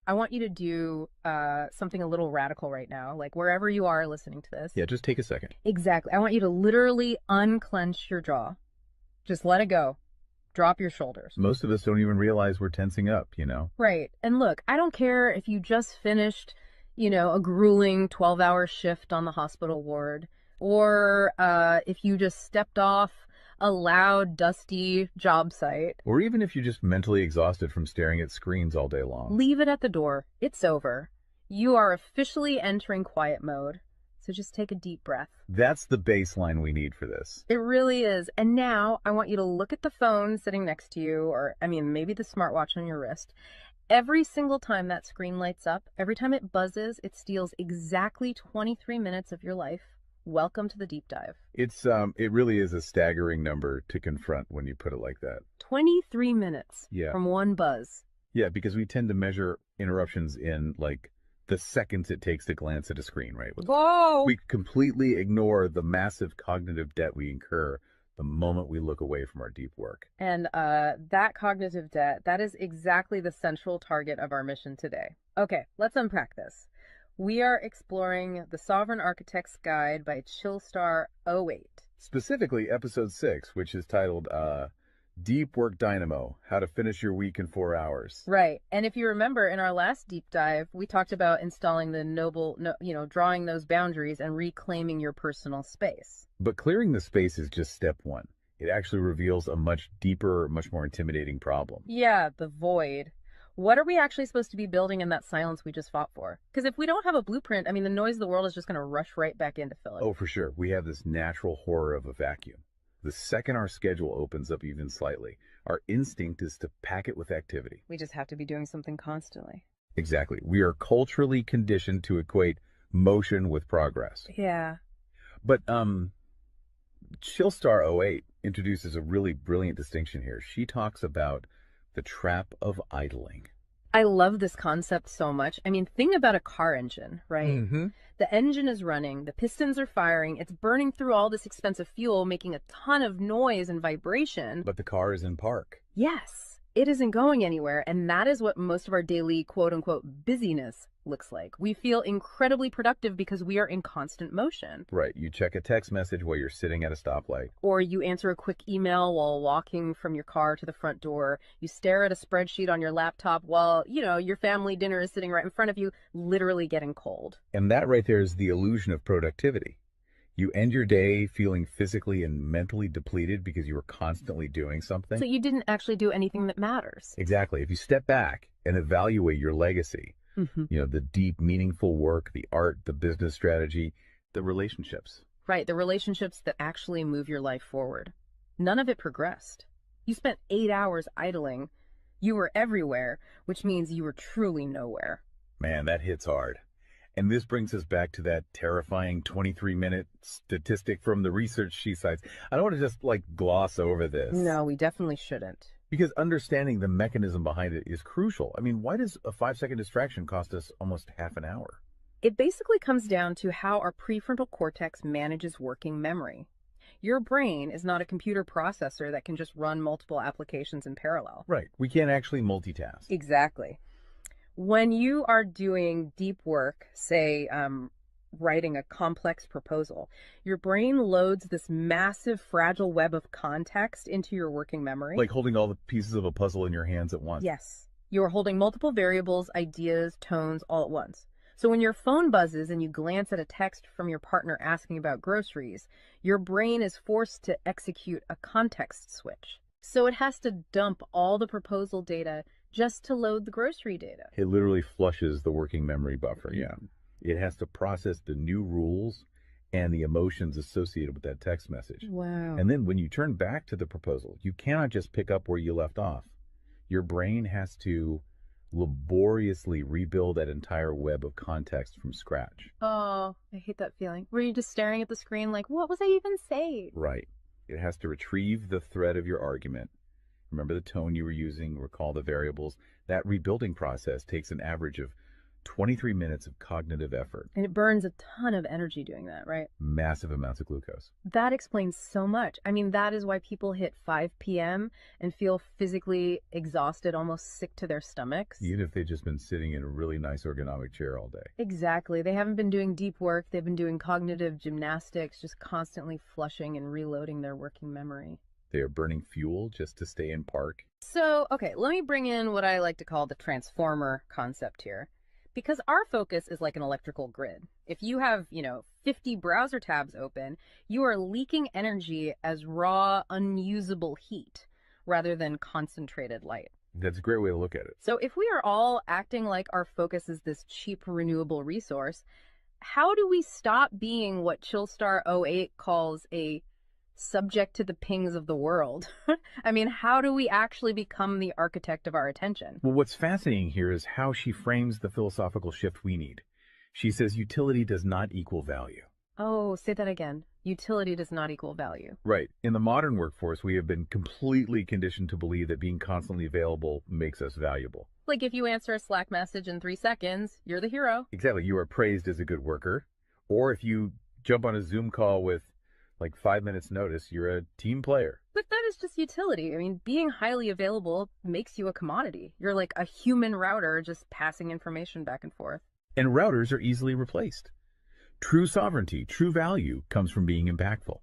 I want you to do something a little radical right now, like wherever you are listening to this. Yeah, just take a second. Exactly. I want you to literally unclench your jaw. Just let it go. Drop your shoulders. Most of us don't even realize we're tensing up, you know? Right. And look, I don't care if you just finished, a grueling 12-hour shift on the hospital ward, or if you just stepped off a loud, dusty job site. Or even if you're just mentally exhausted from staring at screens all day long. Leave it at the door. It's over. You are officially entering quiet mode. So just take a deep breath. That's the baseline we need for this. It really is. And now I want you to look at the phone sitting next to you, or maybe the smartwatch on your wrist. Every single time that screen lights up, every time it buzzes, it steals exactly 23 minutes of your life. Welcome to the deep dive. It really is a staggering number to confront when you put it like that. 23 minutes Yeah. from one buzz. Yeah, because we tend to measure interruptions in like the seconds it takes to glance at a screen, right? Whoa! We completely ignore the massive cognitive debt we incur the moment we look away from our deep work. And that cognitive debt, that is exactly the central target of our mission today. Okay, let's unpack this. We are exploring The Sovereign Architect's Guide by Chillstar 08. Specifically, episode 6, which is titled Deep Work Dynamo, How to Finish Your Week in 4 Hours. Right. And if you remember in our last deep dive, we talked about installing drawing those boundaries and reclaiming your personal space. But clearing the space is just step one. It actually reveals a much deeper, much more intimidating problem. Yeah, the void. What are we actually supposed to be building in that silence we just fought for? Because if we don't have a blueprint, the noise of the world is just going to rush right back in to fill it. Oh, for sure. We have this natural horror of a vacuum. The second our schedule opens up even slightly, our instinct is to pack it with activity. We just have to be doing something constantly. Exactly. We are culturally conditioned to equate motion with progress. Yeah. But Chillstar 08 introduces a really brilliant distinction here. She talks about the trap of idling. I love this concept so much. Think about a car engine, right? Mm-hmm. The engine is running, the pistons are firing, it's burning through all this expensive fuel, making a ton of noise and vibration. But the car is in park. Yes, it isn't going anywhere, and that is what most of our daily quote-unquote busyness looks like. We feel incredibly productive because we are in constant motion. Right. You check a text message while you're sitting at a stoplight. Or you answer a quick email while walking from your car to the front door. You stare at a spreadsheet on your laptop while, your family dinner is sitting right in front of you, literally getting cold. And that right there is the illusion of productivity. You end your day feeling physically and mentally depleted because you were constantly doing something. So you didn't actually do anything that matters. Exactly. If you step back and evaluate your legacy, the deep, meaningful work, the art, the business strategy, the relationships. Right, the relationships that actually move your life forward. None of it progressed. You spent 8 hours idling. You were everywhere, which means you were truly nowhere. Man, that hits hard. And this brings us back to that terrifying 23-minute statistic from the research she cites. I don't want to just gloss over this. No, we definitely shouldn't. Because understanding the mechanism behind it is crucial. Why does a 5-second distraction cost us almost half an hour? It basically comes down to how our prefrontal cortex manages working memory. Your brain is not a computer processor that can just run multiple applications in parallel. Right. We can't actually multitask. Exactly. When you are doing deep work, say writing a complex proposal, your brain loads this massive fragile web of context into your working memory. Like holding all the pieces of a puzzle in your hands at once. Yes. You are holding multiple variables, ideas, tones all at once. So when your phone buzzes and you glance at a text from your partner asking about groceries, your brain is forced to execute a context switch. So it has to dump all the proposal data just to load the grocery data. It literally flushes the working memory buffer, yeah. It has to process the new rules and the emotions associated with that text message. Wow. And then when you turn back to the proposal, you cannot just pick up where you left off. Your brain has to laboriously rebuild that entire web of context from scratch. Oh, I hate that feeling. Were you just staring at the screen like, what was I even saying? Right. It has to retrieve the thread of your argument. Remember the tone you were using, recall the variables. That rebuilding process takes an average of 23 minutes of cognitive effort, And it burns a ton of energy doing that, right? massive amounts of glucose. That explains so much. I mean, that is why people hit 5 p.m. and feel physically exhausted, almost sick to their stomachs. Even if they've just been sitting in a really nice ergonomic chair all day. Exactly. They haven't been doing deep work. They've been doing cognitive gymnastics, just constantly flushing and reloading their working memory. They are burning fuel just to stay in park. So, okay, let me bring in what I like to call the transformer concept here. Because our focus is like an electrical grid. If you have, 50 browser tabs open, you are leaking energy as raw, unusable heat rather than concentrated light. That's a great way to look at it. So if we are all acting like our focus is this cheap renewable resource, how do we stop being what Chillstar '08 calls a subject to the pings of the world? I mean, how do we actually become the architect of our attention? Well, what's fascinating here is how she frames the philosophical shift we need. She says utility does not equal value. Oh, say that again. Utility does not equal value. Right. In the modern workforce, we have been completely conditioned to believe that being constantly available makes us valuable. Like if you answer a Slack message in 3 seconds, you're the hero. Exactly. You are praised as a good worker. Or if you jump on a Zoom call with like 5 minutes notice, you're a team player. But that is just utility. I mean, being highly available makes you a commodity. You're like a human router just passing information back and forth. And routers are easily replaced. True sovereignty, true value comes from being impactful.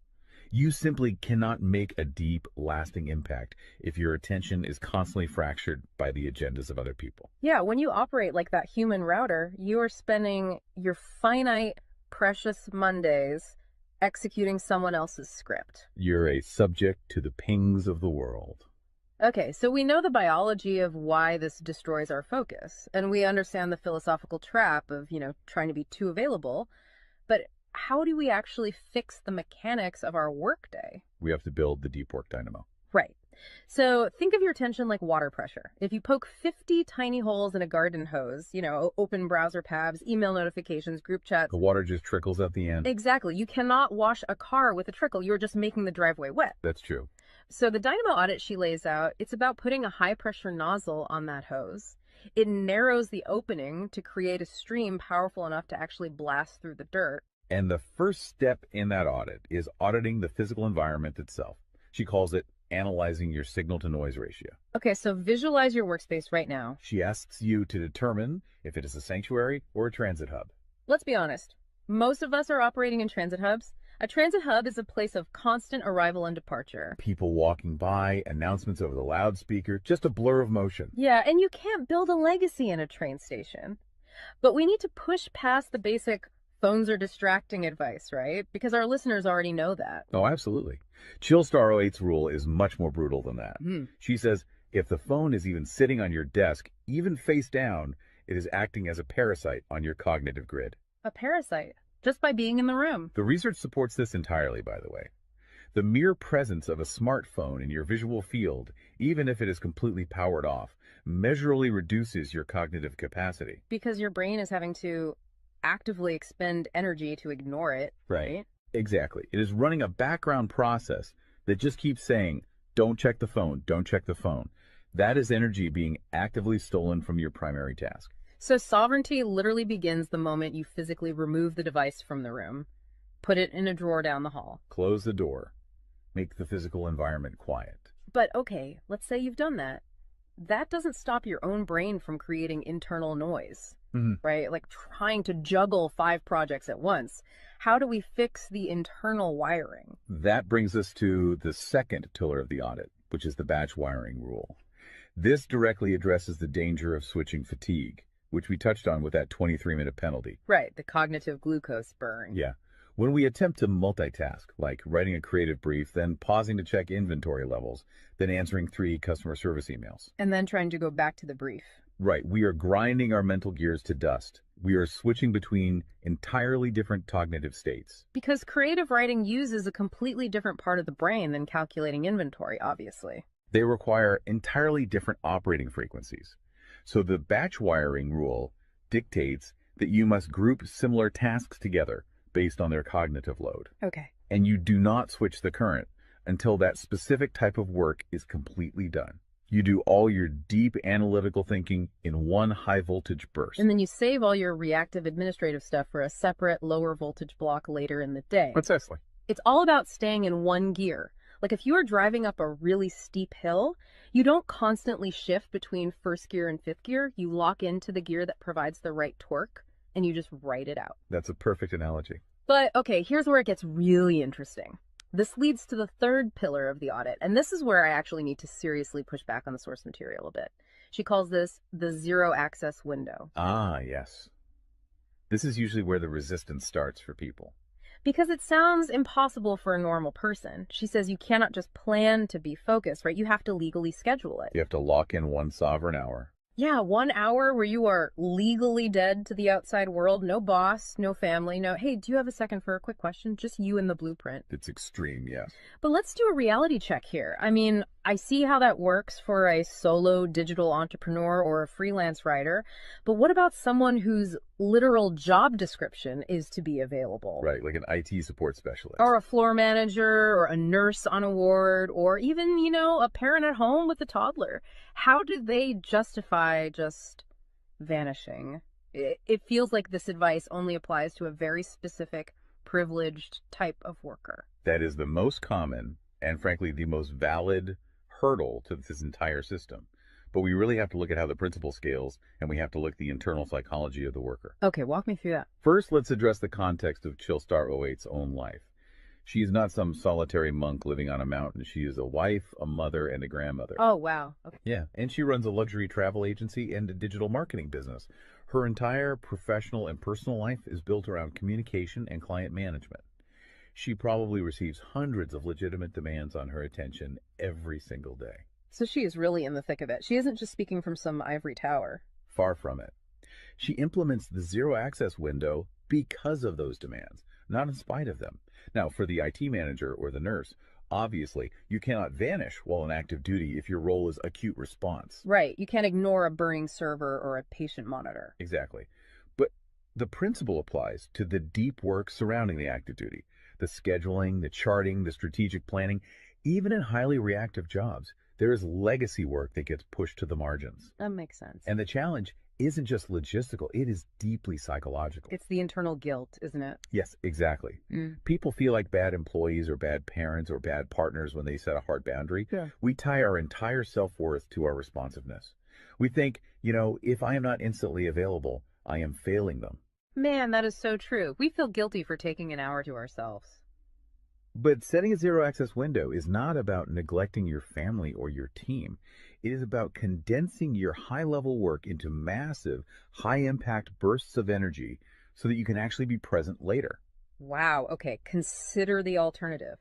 You simply cannot make a deep, lasting impact if your attention is constantly fractured by the agendas of other people. Yeah, when you operate like that human router, you are spending your finite, precious Mondays executing someone else's script. You're a subject to the pings of the world. Okay, so we know the biology of why this destroys our focus, and we understand the philosophical trap of, trying to be too available, but how do we actually fix the mechanics of our workday? We have to build the deep work dynamo. Right. So think of your attention like water pressure. If you poke 50 tiny holes in a garden hose, open browser tabs, email notifications, group chats. The water just trickles at the end. Exactly. You cannot wash a car with a trickle. You're just making the driveway wet. That's true. So the Dynamo Audit she lays out, it's about putting a high pressure nozzle on that hose. It narrows the opening to create a stream powerful enough to actually blast through the dirt. And the first step in that audit is auditing the physical environment itself. She calls it analyzing your signal-to-noise ratio. Okay, so visualize your workspace right now. She asks you to determine if it is a sanctuary or a transit hub. Let's be honest. Most of us are operating in transit hubs. A transit hub is a place of constant arrival and departure. People walking by, announcements over the loudspeaker, just a blur of motion. Yeah, and you can't build a legacy in a train station. But we need to push past the basic phones are distracting advice, right? Because our listeners already know that. Oh, absolutely. Chillstar '08's rule is much more brutal than that. She says if the phone is even sitting on your desk, even face down, it is acting as a parasite on your cognitive grid. A parasite, just by being in the room. The research supports this entirely, by the way. The mere presence of a smartphone in your visual field, even if it is completely powered off, measurably reduces your cognitive capacity. Because your brain is having to actively expend energy to ignore it, right? Exactly. It is running a background process that just keeps saying, don't check the phone, don't check the phone. That is energy being actively stolen from your primary task. So sovereignty literally begins the moment you physically remove the device from the room, put it in a drawer down the hall. Close the door. Make the physical environment quiet. But okay, let's say you've done that. That doesn't stop your own brain from creating internal noise, right? Like trying to juggle 5 projects at once. How do we fix the internal wiring? That brings us to the second pillar of the audit, which is the batch wiring rule. This directly addresses the danger of switching fatigue, which we touched on with that 23-minute penalty. Right, the cognitive glucose burn. Yeah. When we attempt to multitask, like writing a creative brief, then pausing to check inventory levels, then answering 3 customer service emails. And then trying to go back to the brief. Right. We are grinding our mental gears to dust. We are switching between entirely different cognitive states. Because creative writing uses a completely different part of the brain than calculating inventory, obviously. They require entirely different operating frequencies. So the batch wiring rule dictates that you must group similar tasks together based on their cognitive load. Okay. And you do not switch the current until that specific type of work is completely done. You do all your deep analytical thinking in one high voltage burst. And then you save all your reactive administrative stuff for a separate lower voltage block later in the day. Precisely. It's all about staying in one gear. Like if you are driving up a really steep hill, you don't constantly shift between first gear and fifth gear. You lock into the gear that provides the right torque and you just ride it out. That's a perfect analogy. But okay, here's where it gets really interesting. This leads to the third pillar of the audit, and this is where I actually need to seriously push back on the source material a bit. She calls this the zero access window. Ah, yes. This is usually where the resistance starts for people. Because it sounds impossible for a normal person. She says you cannot just plan to be focused, right? You have to legally schedule it. You have to lock in one sovereign hour. Yeah, 1 hour where you are legally dead to the outside world. No boss, no family, no, hey, do you have a second for a quick question? Just you and the blueprint. It's extreme, yes. But let's do a reality check here. I mean, I see how that works for a solo digital entrepreneur or a freelance writer, but what about someone whose literal job description is to be available? Right, like an IT support specialist. Or a floor manager, or a nurse on a ward, or even, a parent at home with a toddler. How do they justify just vanishing? It feels like this advice only applies to a very specific, privileged type of worker. That is the most common and, frankly, the most valid hurdle to this entire system. But we really have to look at how the principle scales, and we have to look at the internal psychology of the worker. Okay, walk me through that. First, let's address the context of Chillstar '08's own life. She is not some solitary monk living on a mountain. She is a wife, a mother, and a grandmother. Oh, wow. Okay. Yeah, and she runs a luxury travel agency and a digital marketing business. Her entire professional and personal life is built around communication and client management. She probably receives hundreds of legitimate demands on her attention every single day. So she is really in the thick of it. She isn't just speaking from some ivory tower. Far from it. She implements the zero access window because of those demands, not in spite of them. Now, for the IT manager or the nurse, obviously, you cannot vanish while on active duty if your role is acute response. Right. You can't ignore a burning server or a patient monitor. Exactly. But the principle applies to the deep work surrounding the active duty. The scheduling, the charting, the strategic planning. Even in highly reactive jobs, there is legacy work that gets pushed to the margins. That makes sense. And the challenge isn't just logistical, it is deeply psychological. It's the internal guilt, isn't it? Yes, exactly. People feel like bad employees or bad parents or bad partners when they set a hard boundary. Yeah. We tie our entire self-worth to our responsiveness. We think, if I am not instantly available, I am failing them. Man, that is so true. We feel guilty for taking an hour to ourselves. But setting a zero access window is not about neglecting your family or your team. It is about condensing your high level work into massive, high impact bursts of energy so that you can actually be present later. Wow. Okay. Consider the alternative.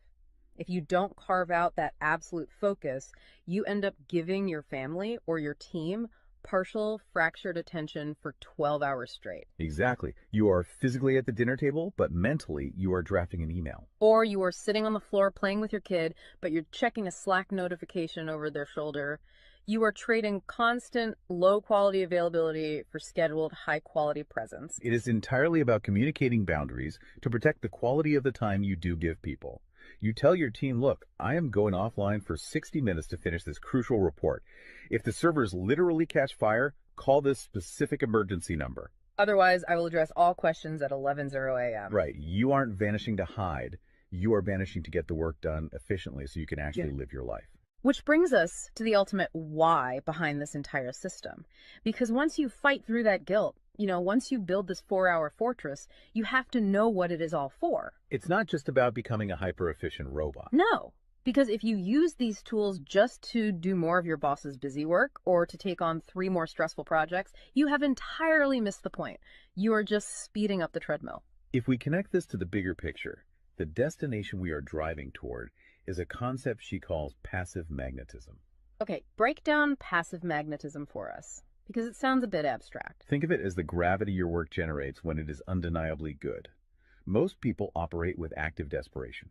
If you don't carve out that absolute focus, you end up giving your family or your team partial fractured attention for 12 hours straight. Exactly. You are physically at the dinner table, but mentally you are drafting an email. Or you are sitting on the floor playing with your kid, but you're checking a Slack notification over their shoulder. You are trading constant low quality availability for scheduled high quality presence. It is entirely about communicating boundaries to protect the quality of the time you do give people. You tell your team, look, I am going offline for 60 minutes to finish this crucial report. If the servers literally catch fire, call this specific emergency number. Otherwise, I will address all questions at 11:00 a.m. Right. You aren't vanishing to hide. You are vanishing to get the work done efficiently so you can actually live your life. Which brings us to the ultimate why behind this entire system. Because once you fight through that guilt, once you build this 4-hour fortress, you have to know what it is all for. It's not just about becoming a hyper-efficient robot. No, because if you use these tools just to do more of your boss's busy work or to take on 3 more stressful projects, you have entirely missed the point. You are just speeding up the treadmill. If we connect this to the bigger picture, the destination we are driving toward is a concept she calls passive magnetism. Okay, break down passive magnetism for us, because it sounds a bit abstract. Think of it as the gravity your work generates when it is undeniably good. Most people operate with active desperation.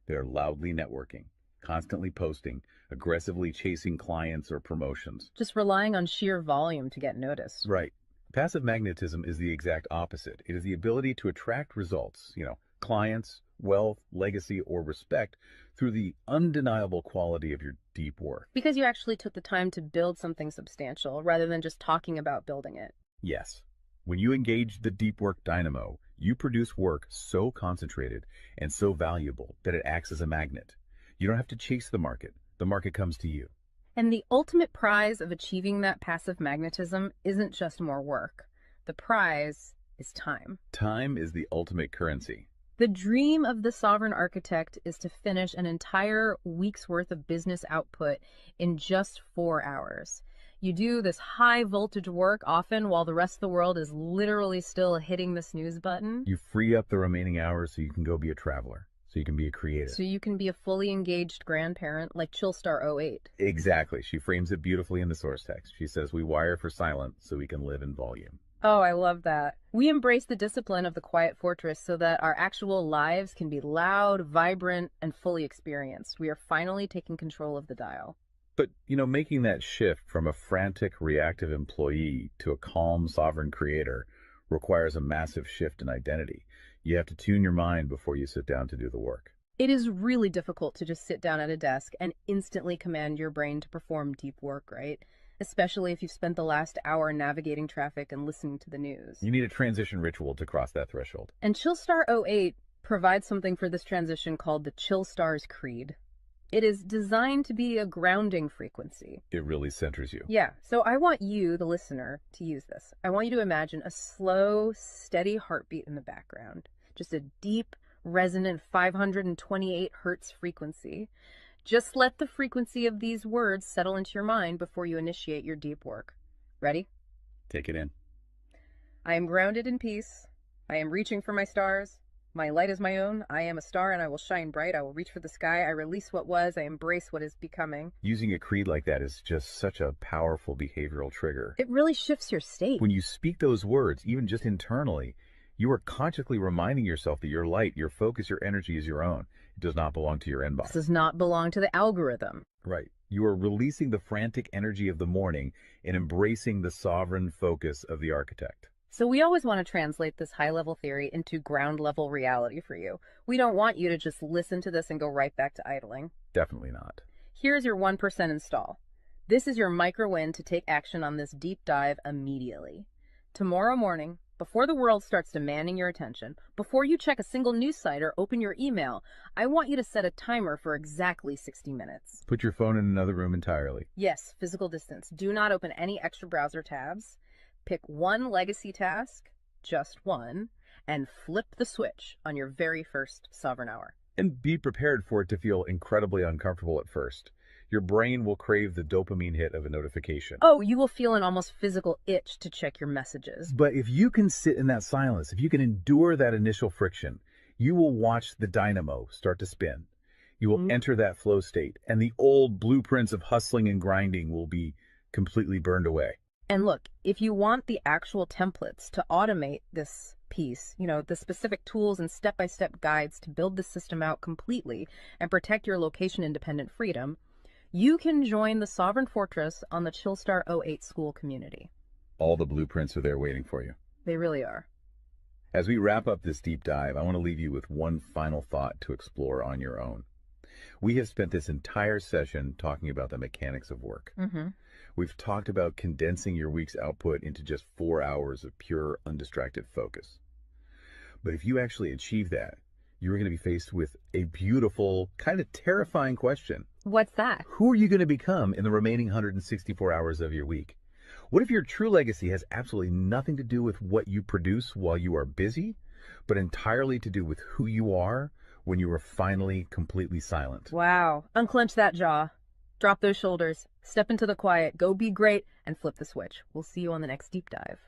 They're loudly networking, constantly posting, aggressively chasing clients or promotions. Just relying on sheer volume to get noticed. Right. Passive magnetism is the exact opposite. It is the ability to attract results, clients, wealth, legacy, or respect through the undeniable quality of your deep work. Because you actually took the time to build something substantial rather than just talking about building it. Yes, when you engage the deep work dynamo, you produce work so concentrated and so valuable that it acts as a magnet. You don't have to chase the market comes to you. And the ultimate prize of achieving that passive magnetism isn't just more work. The prize is time. Time is the ultimate currency. The dream of the sovereign architect is to finish an entire week's worth of business output in just 4 hours. You do this high voltage work often while the rest of the world is literally still hitting the snooze button. You free up the remaining hours so you can go be a traveler, so you can be a creative. So you can be a fully engaged grandparent like Chillstar 08. Exactly. She frames it beautifully in the source text. She says, we wire for silence so we can live in volume. Oh, I love that. We embrace the discipline of the quiet fortress so that our actual lives can be loud, vibrant, and fully experienced. We are finally taking control of the dial. But, making that shift from a frantic, reactive employee to a calm, sovereign creator requires a massive shift in identity. You have to tune your mind before you sit down to do the work. It is really difficult to just sit down at a desk and instantly command your brain to perform deep work, right? Especially if you've spent the last hour navigating traffic and listening to the news. You need a transition ritual to cross that threshold. And Chillstar 08 provides something for this transition called the Chillstar's Creed. It is designed to be a grounding frequency. It really centers you. Yeah, so I want you, the listener, to use this. I want you to imagine a slow, steady heartbeat in the background. Just a deep, resonant 528 hertz frequency. Just let the frequency of these words settle into your mind before you initiate your deep work. Ready? Take it in. I am grounded in peace. I am reaching for my stars. My light is my own. I am a star and I will shine bright. I will reach for the sky. I release what was. I embrace what is becoming. Using a creed like that is just such a powerful behavioral trigger. It really shifts your state. When you speak those words, even just internally, you are consciously reminding yourself that your light, your focus, your energy is your own. It does not belong to your inbox. This does not belong to the algorithm. Right. You are releasing the frantic energy of the morning and embracing the sovereign focus of the architect. So we always want to translate this high-level theory into ground-level reality for you. We don't want you to just listen to this and go right back to idling. Definitely not. Here's your 1% install. This is your micro-win to take action on this deep dive immediately. Tomorrow morning, before the world starts demanding your attention, before you check a single news site or open your email, I want you to set a timer for exactly 60 minutes. Put your phone in another room entirely. Yes, physical distance. Do not open any extra browser tabs. Pick one legacy task, just one, and flip the switch on your very first sovereign hour. And be prepared for it to feel incredibly uncomfortable at first. Your brain will crave the dopamine hit of a notification. Oh, you will feel an almost physical itch to check your messages. But if you can sit in that silence, if you can endure that initial friction, you will watch the dynamo start to spin. You will enter that flow state, and the old blueprints of hustling and grinding will be completely burned away. And look, if you want the actual templates to automate this piece, the specific tools and step-by-step guides to build the system out completely and protect your location-independent freedom, you can join the Sovereign Fortress on the Chillstar 08 school community. All the blueprints are there waiting for you. They really are. As we wrap up this deep dive, I want to leave you with one final thought to explore on your own. We have spent this entire session talking about the mechanics of work. We've talked about condensing your week's output into just 4 hours of pure, undistracted focus. But if you actually achieve that, you're going to be faced with a beautiful, kind of terrifying question. What's that? Who are you going to become in the remaining 164 hours of your week? What if your true legacy has absolutely nothing to do with what you produce while you are busy, but entirely to do with who you are when you are finally completely silent? Wow. Unclench that jaw. Drop those shoulders. Step into the quiet. Go be great and flip the switch. We'll see you on the next deep dive.